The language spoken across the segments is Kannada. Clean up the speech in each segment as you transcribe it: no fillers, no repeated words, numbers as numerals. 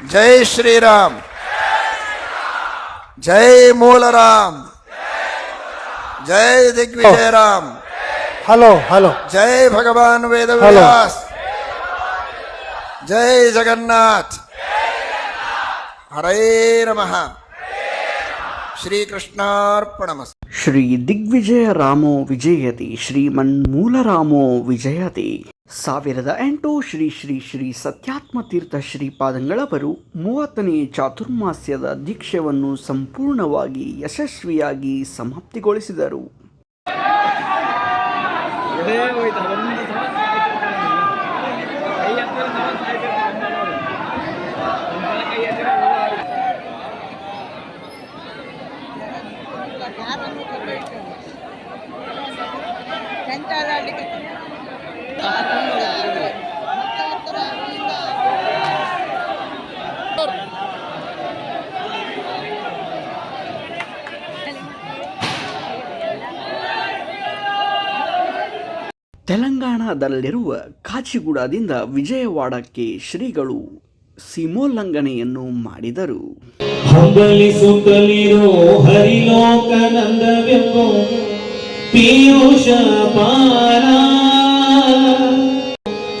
ಜೈ ಶ್ರೀರಾಮ್, ಜೈ ಮೂಲರಾಮ್, ಜೈ ದಿಗ್ವಿಜಯ ರಾಮ್, ಹಲೋ ಹಲೋ ಜೈ ಭಗವಾನ್ ವೇದವ್ಯಾಸ್, ಜೈ ಜಗನ್ನಾಥ್, ಹರೇ ನಮಃ. ಶ್ರೀಕೃಷ್ಣಾರ್ಪಣಮಸ್ತು. ಶ್ರೀ ದಿಗ್ವಿಜಯ ರಾಮೋ ವಿಜಯತಿ, ಶ್ರೀಮನ್ಮೂಲರಾಮೋ ವಿಜಯತಿ. 1008 ಶ್ರೀ ಶ್ರೀ ಶ್ರೀ ಸತ್ಯಾತ್ಮತೀರ್ಥ ಶ್ರೀಪಾದಂಗಳವರು 30ನೇ ಚಾತುರ್ಮಾಸ್ಯದ ದೀಕ್ಷೆಯನ್ನು ಸಂಪೂರ್ಣವಾಗಿ ಯಶಸ್ವಿಯಾಗಿ ಸಮಾಪ್ತಿಗೊಳಿಸಿದರು. ತೆಲಂಗಾಣದಲ್ಲಿರುವ ಕಾಚಿಗುಡದಿಂದ ವಿಜಯವಾಡಕ್ಕೆ ಶ್ರೀಗಳು ಸೀಮೋಲ್ಲಂಘನೆಯನ್ನು ಮಾಡಿದರು. ಹಂಬಲಿಸುತ್ತಲಿರೋ ಹರಿಲೋಕನಂದವೆಂಬೋ ಪೀಯೂಷ ಪಾನ,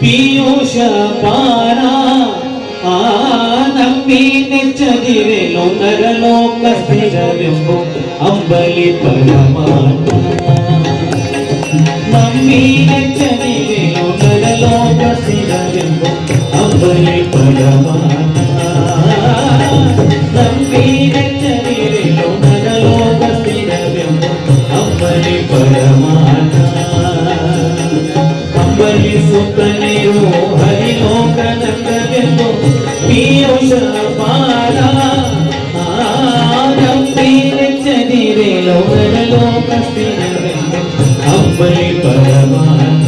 ಪೀಯೂಷ ಪಾನ ನಂಬಿ ನೆಚ್ಚದಿರೆಲೋ ನರಲೋಕ ಸ್ಥಿರವೆಂಬೋ ಅಂಬಲಿ ಪರಮಾತ್ಮ, ನಂಬಿ ನೆಚ್ಚದಿರೆಲೋ ನರಲೋಕ ಸ್ಥಿರವೆಂಬೋ ಅಂಬಲಿ ಪರಮಾತ್ಮ, ನಂಬಿ ನೆಚ್ಚದಿರೆಲೋ ನರಲೋಕ ಸ್ಥಿರವೆಂಬೋ ಅಂಬಲಿ ಪರಮಾತ್ಮ. ಅಂಬಲಿಸುತ್ತನೆಯೋ ಹರಿಲೋಕನಂದವೆಂಬೋ ಪೀಯೂಷ ಪಾನ, ನಂಬಿ ನೆಚ್ಚದಿರೆಲೋ ನರಲೋಕ ಸ್ಥಿರವೆಂಬೋ ಅಂಬಲಿ ಪರಮಾತ್ಮ.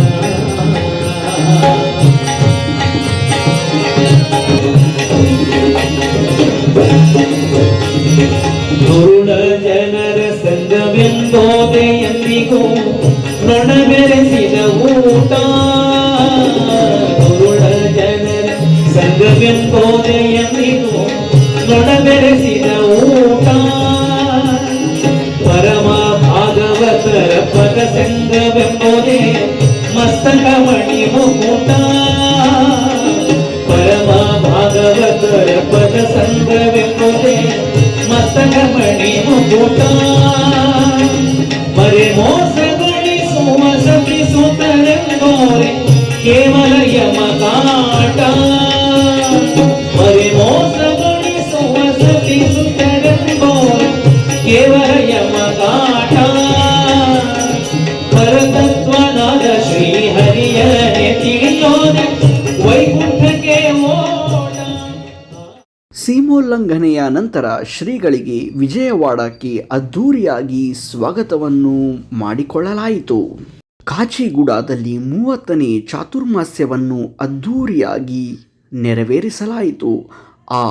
ದುರುಳ ಜನರ ಸಂಘವೆಂದೋದೆ ಎಂದಿಗೂ ನೊಣ ಬೆರೆಸಿದ ಊಟ, ದುರುಳ ಜನರ ಸಂಘವೆಂದೋದೆ ಎಂದಿಗೂ ನೊಣ ಬೆರೆಸಿದ ಊಟ, ಪರಮ ಭಾಗವತರ ಪದ ಸಂಘವೆಂಬೋದೆ ಮಸ್ತಕ ಮಣಿ ಮುಕುಟ, ಪರಮ ಭಾಗವತರ ಪದ ಸಂಘವೆಂಬೋದೆ ಮಸ್ತಕ ಮಣಿ ಮುಕುಟ, ಮರೆ ಮೋಸಗೊಳಿಸುವ ಸತಿಸುತ್ತರೆಂದೋರೆ ಕೇವಲ ಯಮಕಾಟ, ಮರೆ ಮೋಸಗೊಳಿಸುವ ಸತಿಸುತ್ತರೆಂದೋರೆ ಕೇವಲ ಯಮಕಾಟ, ಪರತತ್ವನಾದ ಶ್ರೀಹರಿಯನೆ ತಿಳಿಯೋದೆ ವೈಕುಂಠಕ್ಕೆ ಓಟ. ಸೀಮೋಲ್ಲಂಘನೆಯ ನಂತರ ಶ್ರೀಗಳಿಗೆ ವಿಜಯವಾಡಕ್ಕೆ ಅದ್ಧೂರಿಯಾಗಿ ಸ್ವಾಗತವನ್ನು ಮಾಡಿಕೊಳ್ಳಲಾಯಿತು. ಕಾಚಿಗುಡದಲ್ಲಿ 30ನೇ ಚಾತುರ್ಮಾಸ್ಯವನ್ನು ಅದ್ಧೂರಿಯಾಗಿ ನೆರವೇರಿಸಲಾಯಿತು. ಆ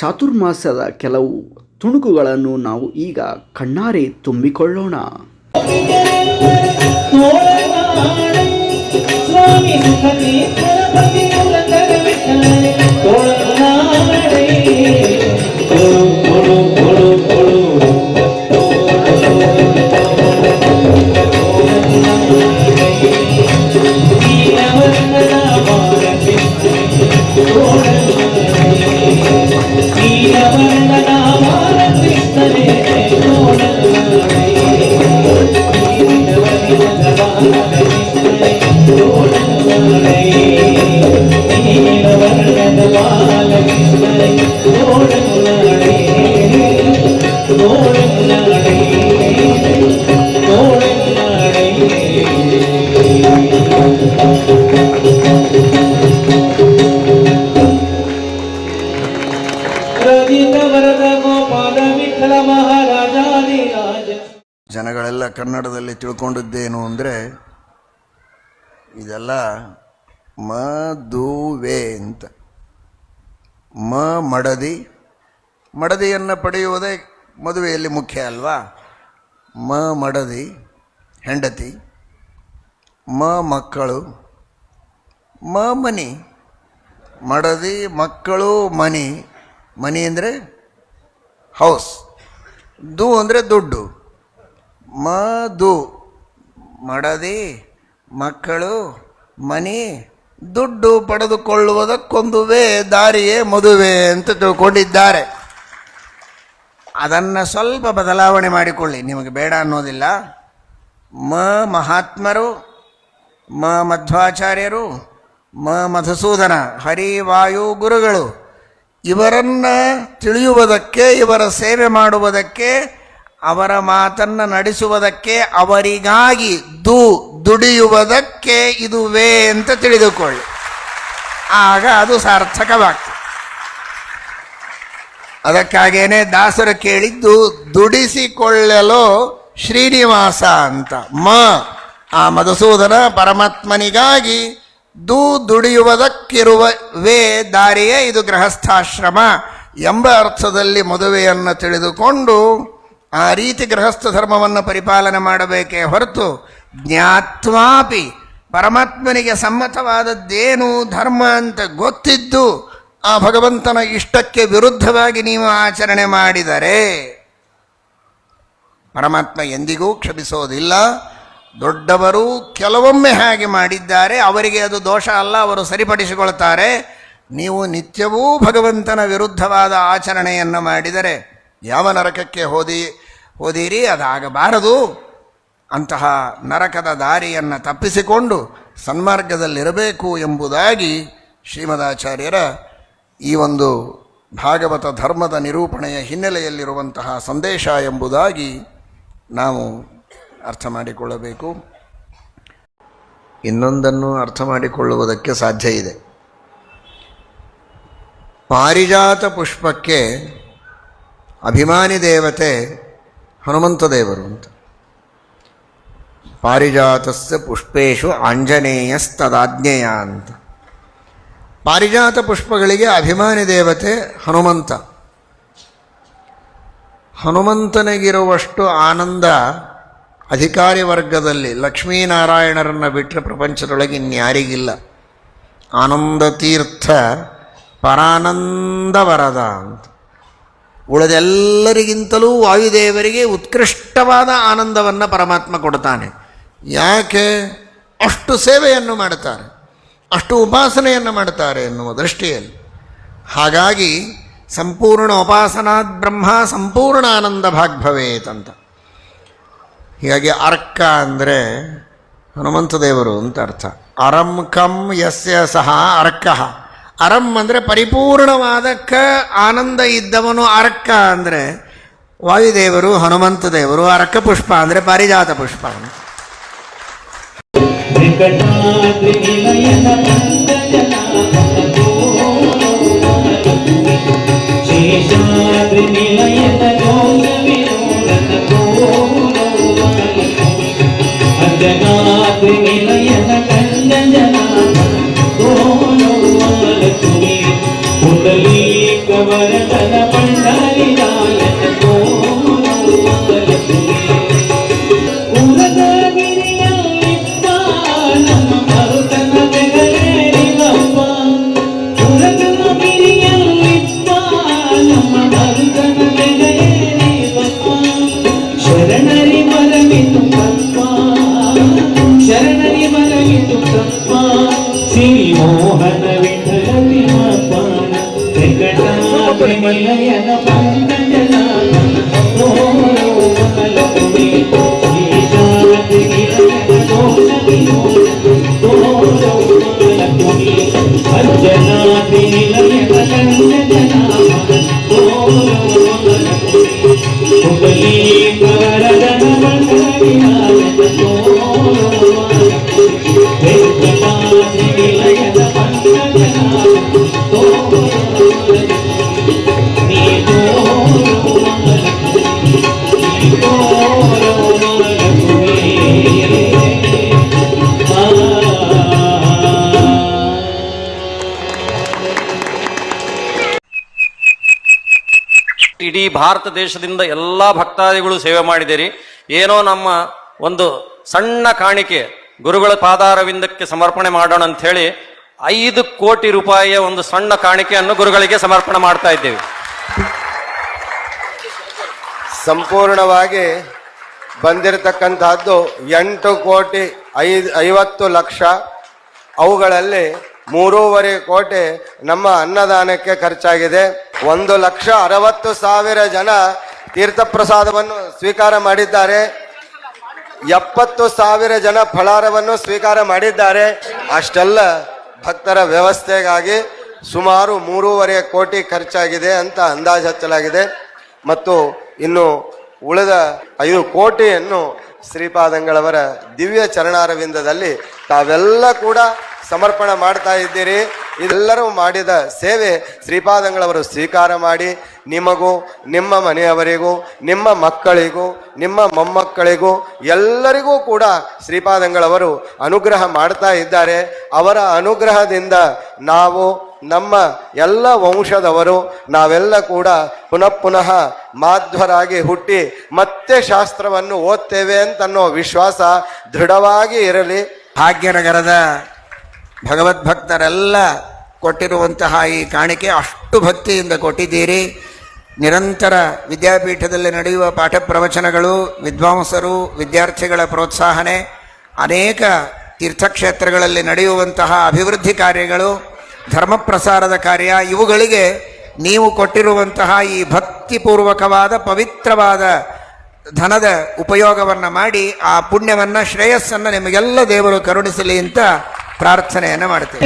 ಚಾತುರ್ಮಾಸ್ಯದ ಕೆಲವು ತುಣುಕುಗಳನ್ನು ನಾವು ಈಗ ಕಣ್ಣಾರೆ ತುಂಬಿಕೊಳ್ಳೋಣ. ಸ್ವಾಮಿ ಸುಖದಿ ಪರಪತಿ ಮೂಲಂದರ ವಿಠಲನೆ ತೋಳನಾಡೆ, ಕೊಡು ಕೊಡು ಕೊಡು ಕೊಡು ನೀಲವರ್ಣನ ಮಾರತಿ ನೀಲವರ್ಣನ ಮಾರತಿಸ್ತನೆ ತೋಳನಾಡೆ, ಜನಗಳೆಲ್ಲ ಕನ್ನಡದಲ್ಲಿ ತಿಳ್ಕೊಂಡಿದ್ದೇನು ಅಂದರೆ ಇದೆಲ್ಲ ಮದುವೆ ಅಂತ. ಮಡದಿ, ಮಡದಿಯನ್ನು ಪಡೆಯುವುದೇ ಮದುವೆಯಲ್ಲಿ ಮುಖ್ಯ ಅಲ್ವಾ. ಮಡದಿ ಹೆಂಡತಿ, ಮಕ್ಕಳು, ಮನಿ, ಮಡದಿ ಮಕ್ಕಳು ಮನಿ, ಮನಿ ಅಂದರೆ ಹೌಸ್, ದು ಅಂದರೆ ದುಡ್ಡು. ಮದು ಮಡದಿ, ಮಕ್ಕಳು, ಮನಿ, ದುಡ್ಡು ಪಡೆದುಕೊಳ್ಳುವುದಕ್ಕೊಂದುವೇ ದಾರಿಯೇ ಮದುವೆ ಅಂತ ತಿಳ್ಕೊಂಡಿದ್ದಾರೆ. ಅದನ್ನು ಸ್ವಲ್ಪ ಬದಲಾವಣೆ ಮಾಡಿಕೊಳ್ಳಿ, ನಿಮಗೆ ಬೇಡ ಅನ್ನೋದಿಲ್ಲ. ಮಹಾತ್ಮರು, ಮಧ್ವಾಚಾರ್ಯರು, ಮಧುಸೂದನ, ಹರಿವಾಯು ಗುರುಗಳು, ಇವರನ್ನು ತಿಳಿಯುವುದಕ್ಕೆ, ಇವರ ಸೇವೆ ಮಾಡುವುದಕ್ಕೆ, ಅವರ ಮಾತನ್ನು ನಡೆಸುವುದಕ್ಕೆ, ಅವರಿಗಾಗಿ ದುಡಿಯುವುದಕ್ಕೆ ಇದುವೇ ಅಂತ ತಿಳಿದುಕೊಳ್ಳಿ. ಆಗ ಅದು ಸಾರ್ಥಕವಾಗ್ತದೆ. ಅದಕ್ಕಾಗೇನೆ ದಾಸರು ಕೇಳಿದ್ದು ದುಡಿಸಿಕೊಳ್ಳಲು ಶ್ರೀನಿವಾಸ ಅಂತ. ಆ ಮಧುಸೂದನ ಪರಮಾತ್ಮನಿಗಾಗಿ ದುಡಿಯುವುದಕ್ಕಿರುವವೇ ದಾರಿಯೇ ಇದು ಗೃಹಸ್ಥಾಶ್ರಮ ಎಂಬ ಅರ್ಥದಲ್ಲಿ ಮದುವೆಯನ್ನು ತಿಳಿದುಕೊಂಡು ಆ ರೀತಿ ಗೃಹಸ್ಥ ಧರ್ಮವನ್ನು ಪರಿಪಾಲನೆ ಮಾಡಬೇಕೇ ಹೊರತು ಜ್ಞಾತ್ವಾಪಿ ಪರಮಾತ್ಮನಿಗೆ ಸಮ್ಮತವಾದದ್ದೇನು ಧರ್ಮ ಅಂತ ಗೊತ್ತಿದ್ದು ಆ ಭಗವಂತನ ಇಷ್ಟಕ್ಕೆ ವಿರುದ್ಧವಾಗಿ ನೀವು ಆಚರಣೆ ಮಾಡಿದರೆ ಪರಮಾತ್ಮ ಎಂದಿಗೂ ಕ್ಷಮಿಸೋದಿಲ್ಲ. ದೊಡ್ಡವರು ಕೆಲವೊಮ್ಮೆ ಹಾಗೆ ಮಾಡಿದ್ದಾರೆ, ಅವರಿಗೆ ಅದು ದೋಷ ಅಲ್ಲ, ಅವರು ಸರಿಪಡಿಸಿಕೊಳ್ತಾರೆ. ನೀವು ನಿತ್ಯವೂ ಭಗವಂತನ ವಿರುದ್ಧವಾದ ಆಚರಣೆಯನ್ನು ಮಾಡಿದರೆ ಯಾವ ನರಕಕ್ಕೆ ಹೋದಿರಿ, ಅದಾಗಬಾರದು. ಅಂತಹ ನರಕದ ದಾರಿಯನ್ನು ತಪ್ಪಿಸಿಕೊಂಡು ಸನ್ಮಾರ್ಗದಲ್ಲಿರಬೇಕು ಎಂಬುದಾಗಿ ಶ್ರೀಮದಾಚಾರ್ಯರ ಈ ಒಂದು ಭಾಗವತ ಧರ್ಮದ ನಿರೂಪಣೆಯ ಹಿನ್ನೆಲೆಯಲ್ಲಿರುವಂತಹ ಸಂದೇಶ ಎಂಬುದಾಗಿ ನಾವು ಅರ್ಥ ಮಾಡಿಕೊಳ್ಳಬೇಕು. ಇನ್ನೊಂದನ್ನು ಅರ್ಥ ಮಾಡಿಕೊಳ್ಳುವುದಕ್ಕೆ ಸಾಧ್ಯ ಇದೆ. ಪಾರಿಜಾತ ಪುಷ್ಪಕ್ಕೆ ಅಭಿಮಾನಿ ದೇವತೆ ಹನುಮಂತ ದೇವರು ಅಂತ. ಪಾರಿಜಾತಸ್ಯ ಪುಷ್ಪೇಶು ಆಂಜನೇಯಸ್ತದಾಜ್ಞೆಯ ಅಂತ. ಪಾರಿಜಾತ ಪುಷ್ಪಗಳಿಗೆ ಅಭಿಮಾನಿ ದೇವತೆ ಹನುಮಂತ. ಹನುಮಂತನಿಗಿರುವಷ್ಟು ಆನಂದ ಅಧಿಕಾರಿ ವರ್ಗದಲ್ಲಿ ಲಕ್ಷ್ಮೀನಾರಾಯಣರನ್ನು ಬಿಟ್ಟರೆ ಪ್ರಪಂಚದೊಳಗೆ ಇನ್ಯಾರಿಗಿಲ್ಲ. ಆನಂದ ತೀರ್ಥ ಪರಾನಂದ ವರದ ಅಂತ. ಉಳಿದೆಲ್ಲರಿಗಿಂತಲೂ ವಾಯುದೇವರಿಗೆ ಉತ್ಕೃಷ್ಟವಾದ ಆನಂದವನ್ನು ಪರಮಾತ್ಮ ಕೊಡ್ತಾನೆ. ಯಾಕೆ? ಅಷ್ಟು ಸೇವೆಯನ್ನು ಮಾಡ್ತಾರೆ, ಅಷ್ಟು ಉಪಾಸನೆಯನ್ನು ಮಾಡ್ತಾರೆ ಎನ್ನುವ ದೃಷ್ಟಿಯಲ್ಲಿ. ಹಾಗಾಗಿ ಸಂಪೂರ್ಣ ಉಪಾಸನಾದ್ ಬ್ರಹ್ಮ ಸಂಪೂರ್ಣ ಆನಂದ ಭಾಗ್ಭವೇತ್ ಅಂತ. ಹೀಗಾಗಿ ಅರ್ಕ ಅಂದರೆ ಹನುಮಂತ ದೇವರು ಅಂತ ಅರ್ಥ. ಅರಂ ಕಂ ಯಸ್ಯ ಸಹ ಅರ್ಕಃ. ಅರಂ ಅಂದರೆ ಪರಿಪೂರ್ಣವಾದ ಆನಂದ ಇದ್ದವನು. ಅರ್ಕ ಅಂದರೆ ವಾಯುದೇವರು, ಹನುಮಂತ ದೇವರು. ಅರ್ಕ ಪುಷ್ಪ ಅಂದರೆ ಪಾರಿಜಾತ ಪುಷ್ಪ. ಇಡೀ ಭಾರತ ದೇಶದಿಂದ ಎಲ್ಲ ಭಕ್ತಾದಿಗಳು ಸೇವೆ ಮಾಡಿದಿರಿ. ಏನೋ ನಮ್ಮ ಒಂದು ಸಣ್ಣ ಕಾಣಿಕೆ ಗುರುಗಳ ಪಾದಾರವಿಂದಕ್ಕೆ ಸಮರ್ಪಣೆ ಮಾಡೋಣ ಅಂತ ಹೇಳಿ 5 ಕೋಟಿ ರೂಪಾಯಿಯ ಒಂದು ಸಣ್ಣ ಕಾಣಿಕೆಯನ್ನು ಗುರುಗಳಿಗೆ ಸಮರ್ಪಣೆ ಮಾಡ್ತಾ ಇದ್ದೇವೆ. ಸಂಪೂರ್ಣವಾಗಿ ಬಂದಿರತಕ್ಕಂತಹದ್ದು 8,50,00,000. ಅವುಗಳಲ್ಲಿ 3.5 ಕೋಟಿ ನಮ್ಮ ಅನ್ನದಾನಕ್ಕೆ ಖರ್ಚಾಗಿದೆ. 1,60,000 ಜನ ತೀರ್ಥಪ್ರಸಾದವನ್ನು ಸ್ವೀಕಾರ ಮಾಡಿದ್ದಾರೆ. 70,000 ಜನ ಫಲಾರವನ್ನು ಸ್ವೀಕಾರ ಮಾಡಿದ್ದಾರೆ. ಅಷ್ಟೆಲ್ಲ ಭಕ್ತರ ವ್ಯವಸ್ಥೆಗಾಗಿ ಸುಮಾರು 3.5 ಕೋಟಿ ಖರ್ಚಾಗಿದೆ ಅಂತ ಅಂದಾಜು ಹಚ್ಚಲಾಗಿದೆ. ಮತ್ತು ಇನ್ನು ಉಳಿದ 5 ಕೋಟಿಯನ್ನು ಶ್ರೀಪಾದಂಗಳವರ ದಿವ್ಯ ಚರಣಾರವಿಂದದಲ್ಲಿ ತಾವೆಲ್ಲ ಕೂಡ ಸಮರ್ಪಣೆ ಮಾಡ್ತಾ ಇದ್ದೀರಿ. ಇದೆಲ್ಲರೂ ಮಾಡಿದ ಸೇವೆ ಶ್ರೀಪಾದಂಗಳವರು ಸ್ವೀಕಾರ ಮಾಡಿ ನಿಮಗೂ, ನಿಮ್ಮ ಮನೆಯವರಿಗೂ, ನಿಮ್ಮ ಮಕ್ಕಳಿಗೂ, ನಿಮ್ಮ ಮೊಮ್ಮಕ್ಕಳಿಗೂ ಎಲ್ಲರಿಗೂ ಕೂಡ ಶ್ರೀಪಾದಂಗಳವರು ಅನುಗ್ರಹ ಮಾಡ್ತಾ ಇದ್ದಾರೆ. ಅವರ ಅನುಗ್ರಹದಿಂದ ನಾವು, ನಮ್ಮ ಎಲ್ಲ ವಂಶದವರು ನಾವೆಲ್ಲ ಕೂಡ ಪುನಃ ಮಾಧ್ವರಾಗಿ ಹುಟ್ಟಿ ಮತ್ತೆ ಶಾಸ್ತ್ರವನ್ನು ಓದ್ತೇವೆ ಅಂತನ್ನೋ ವಿಶ್ವಾಸ ದೃಢವಾಗಿ ಇರಲಿ. ಭಾಗ್ಯನಗರದ ಭಗವದ್ಭಕ್ತರೆಲ್ಲ ಕೊಟ್ಟಿರುವಂತಹ ಈ ಕಾಣಿಕೆ ಅಷ್ಟು ಭಕ್ತಿಯಿಂದ ಕೊಟ್ಟಿದ್ದೀರಿ. ನಿರಂತರ ವಿದ್ಯಾಪೀಠದಲ್ಲಿ ನಡೆಯುವ ಪಾಠ ಪ್ರವಚನಗಳು, ವಿದ್ವಾಂಸರು, ವಿದ್ಯಾರ್ಥಿಗಳ ಪ್ರೋತ್ಸಾಹನೆ, ಅನೇಕ ತೀರ್ಥಕ್ಷೇತ್ರಗಳಲ್ಲಿ ನಡೆಯುವಂತಹ ಅಭಿವೃದ್ಧಿ ಕಾರ್ಯಗಳು, ಧರ್ಮ ಪ್ರಸಾರದ ಕಾರ್ಯ, ಇವುಗಳಿಗೆ ನೀವು ಕೊಟ್ಟಿರುವಂತಹ ಈ ಭಕ್ತಿಪೂರ್ವಕವಾದ ಪವಿತ್ರವಾದ ಧನದ ಉಪಯೋಗವನ್ನು ಮಾಡಿ ಆ ಪುಣ್ಯವನ್ನು, ಶ್ರೇಯಸ್ಸನ್ನು ನಿಮಗೆಲ್ಲ ದೇವರು ಕರುಣಿಸಲಿ ಅಂತ ಪ್ರಾರ್ಥನೆಯನ್ನು ಮಾಡ್ತೇವೆ.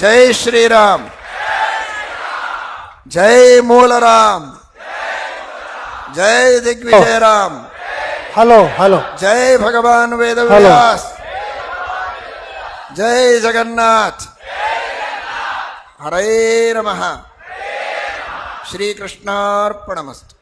जय श्री राम, जय मूल राम, जय दिग्विजय राम, हेलो हेलो, जय भगवान वेदव्यास, जय जगन्नाथ, हरे नमः. श्री कृष्णार्पणमस्तु.